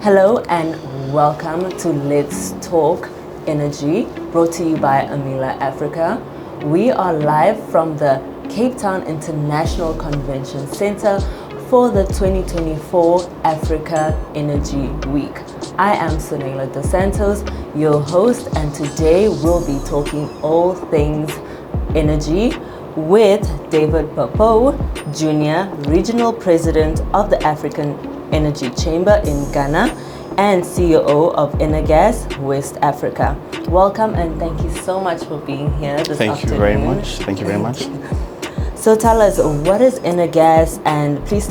Hello and welcome to Let's Talk Energy, brought to you by Energas Africa. We are live from the Cape Town International Convention Center for the 2024 Africa Energy Week. I am Sonela Dos Santos, your host, and today we'll be talking all things energy with David Pappoe Jr, Regional President of the African Energy Chamber in Ghana and CEO of Energas West Africa. Welcome and thank you so much for being here this afternoon. Thank you very much. Thank you very much. So tell us, what is Energas, and please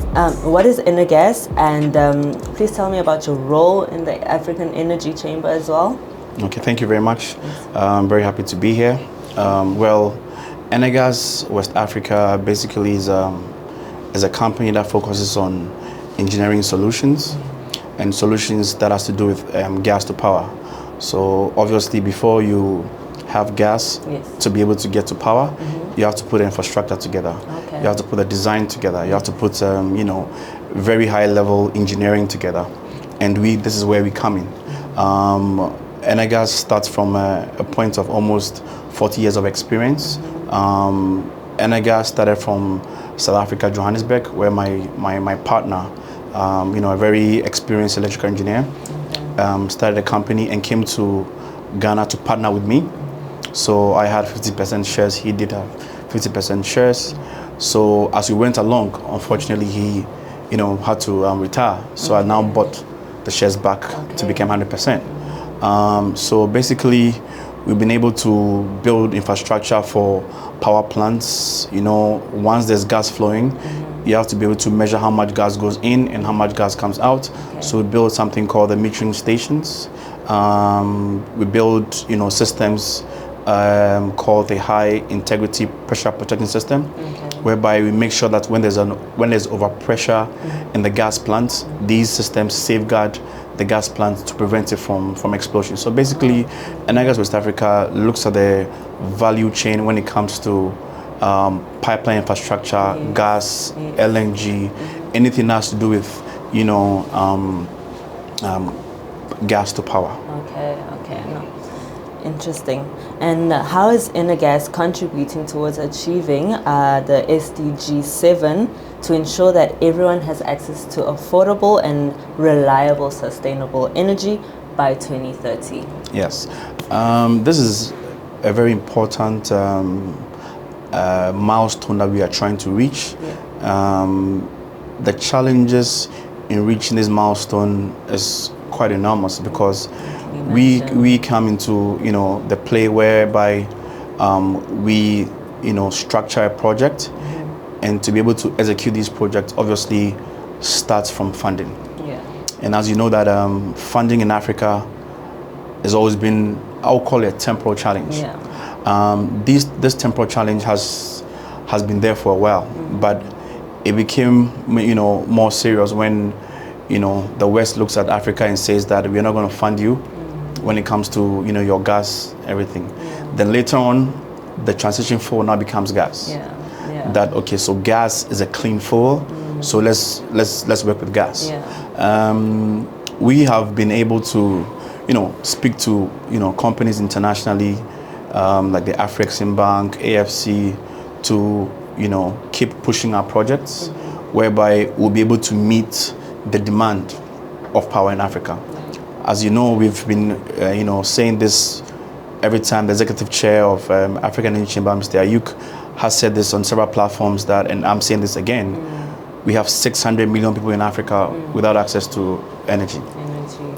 please tell me about your role in the African Energy Chamber as well. Okay, thank you very much. I'm very happy to be here. Energas West Africa basically is a company that focuses on engineering solutions and solutions that has to do with gas to power. So obviously before you have gas to be able to get to power, you have to put infrastructure together. Okay. You have to put a design together. You have to put very high level engineering together. And this is where we come in. Energas starts from a point of almost 40 years of experience. Energas started from South Africa, Johannesburg, where my partner, a very experienced electrical engineer, started a company and came to Ghana to partner with me. So I had 50% shares, he did have 50% shares. So as we went along, unfortunately he had to retire. So I now bought the shares back to become 100%. So basically we've been able to build infrastructure for power plants. Once there's gas flowing, you have to be able to measure how much gas goes in and how much gas comes out. Okay. So we build something called the metering stations. We build, systems called the high integrity pressure protection system, whereby we make sure that when there's overpressure in the gas plants, these systems safeguard the gas plants to prevent it from explosion. So basically, Energas West Africa looks at the value chain when it comes to pipeline infrastructure, gas, LNG, anything that has to do with, gas to power. Okay, no. Interesting. And how is Energas contributing towards achieving the SDG 7 to ensure that everyone has access to affordable and reliable sustainable energy by 2030? Yes. This is a very important milestone that we are trying to reach. The challenges in reaching this milestone is quite enormous because we come into the play whereby we structure a project, and to be able to execute these projects obviously starts from funding. And as you know that funding in Africa has always been, I'll call it a temporal challenge. This temporal challenge has been there for a while, but it became more serious when the West looks at Africa and says that we're not going to fund you when it comes to your gas, everything. Then later on, the transition fuel now becomes gas. That so gas is a clean fuel, so let's work with gas. We have been able to speak to companies internationally, like the Afrexim Bank, AFC, to keep pushing our projects, whereby we'll be able to meet the demand of power in Africa. As you know, we've been saying this every time. The executive chair of African Energy Chamber, Mr. Ayuk, has said this on several platforms and I'm saying this again, we have 600 million people in Africa without access to energy.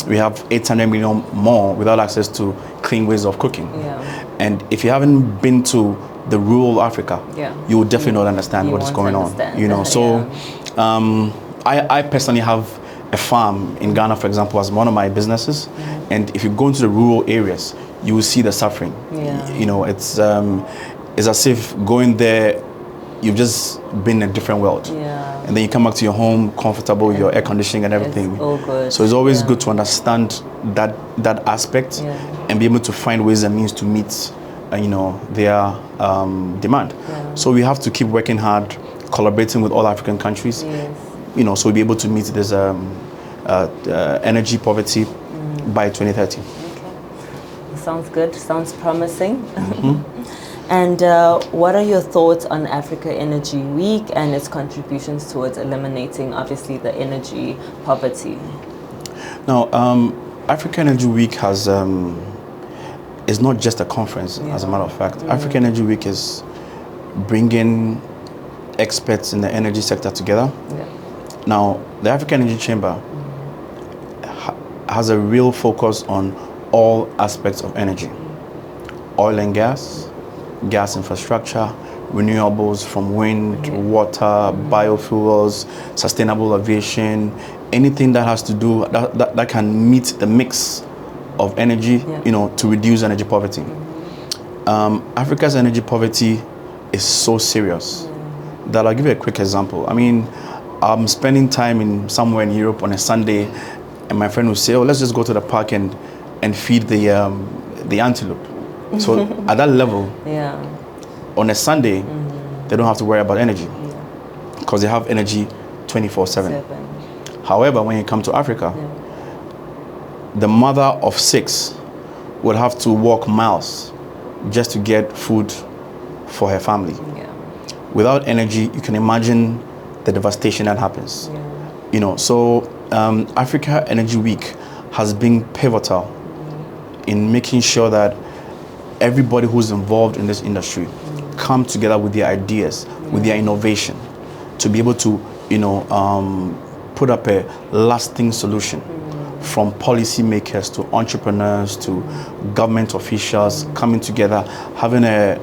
We have 800 million more without access to clean ways of cooking. And if you haven't been to the rural Africa, you will definitely not understand what is going on. So I personally have a farm in Ghana, for example, as one of my businesses. And if you go into the rural areas, you will see the suffering. It's as if going there, you've just been in a different world. And then you come back to your home, comfortable, your air conditioning and everything. It's all good. So it's always good to understand that aspect and be able to find ways and means to meet their demand. So we have to keep working hard, collaborating with all African countries, so we'll be able to meet this energy poverty by 2030. Okay. Sounds good. Sounds promising. And what are your thoughts on Africa Energy Week and its contributions towards eliminating, obviously, the energy poverty? Now, Africa Energy Week is not just a conference, as a matter of fact. Africa Energy Week is bringing experts in the energy sector together. Now, the African Energy Chamber has a real focus on all aspects of energy: oil and gas infrastructure, renewables from wind, water, biofuels, sustainable aviation, anything that has to do that can meet the mix of energy, to reduce energy poverty. Africa's energy poverty is so serious that I'll give you a quick example. I mean, I'm spending time somewhere in Europe on a Sunday, and my friend will say, "Oh, let's just go to the park and feed the antelope." So at that level, on a Sunday, they don't have to worry about energy because they have energy 24/7. However, when you come to Africa, the mother of 6 would have to walk miles just to get food for her family. Without energy, you can imagine the devastation that happens. So Africa Energy Week has been pivotal in making sure that everybody who's involved in this industry come together with their ideas, with their innovation, to be able to, put up a lasting solution, from policymakers to entrepreneurs to government officials coming together, having a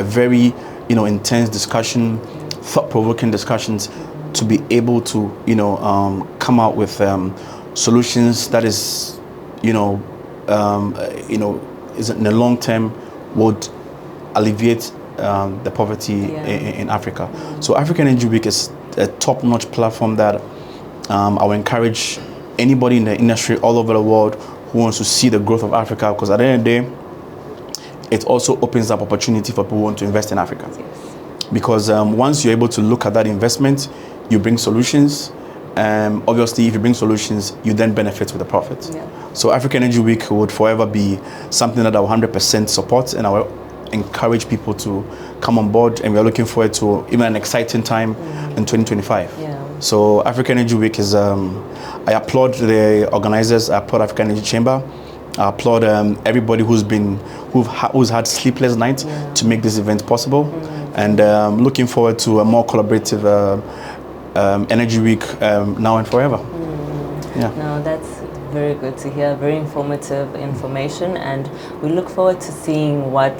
very, intense discussion, thought-provoking discussions, to be able to, come out with solutions that is, is in the long term would alleviate the poverty in Africa. So African Energy Week is a top-notch platform that I will encourage anybody in the industry all over the world who wants to see the growth of Africa, because at the end of the day, it also opens up opportunity for people who want to invest in Africa. Because once you're able to look at that investment, you bring solutions. Obviously, if you bring solutions, you then benefit with the profit. So African Energy Week would forever be something that I will 100% support, and I will encourage people to come on board, and we are looking forward to even an exciting time in 2025. So African Energy Week is, I applaud the organizers, I applaud African Energy Chamber, I applaud everybody who's had sleepless nights to make this event possible, and looking forward to a more collaborative Energy Week now and forever. No, that's very good to hear, very informative information, and we look forward to seeing what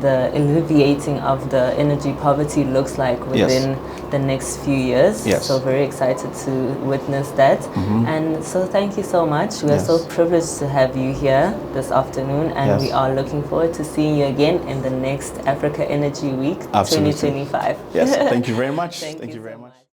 the alleviating of the energy poverty looks like within the next few years. So very excited to witness that. And so thank you so much. We are so privileged to have you here this afternoon, and we are looking forward to seeing you again in the next Africa Energy Week 2025. Thank you very much. Thank you very much.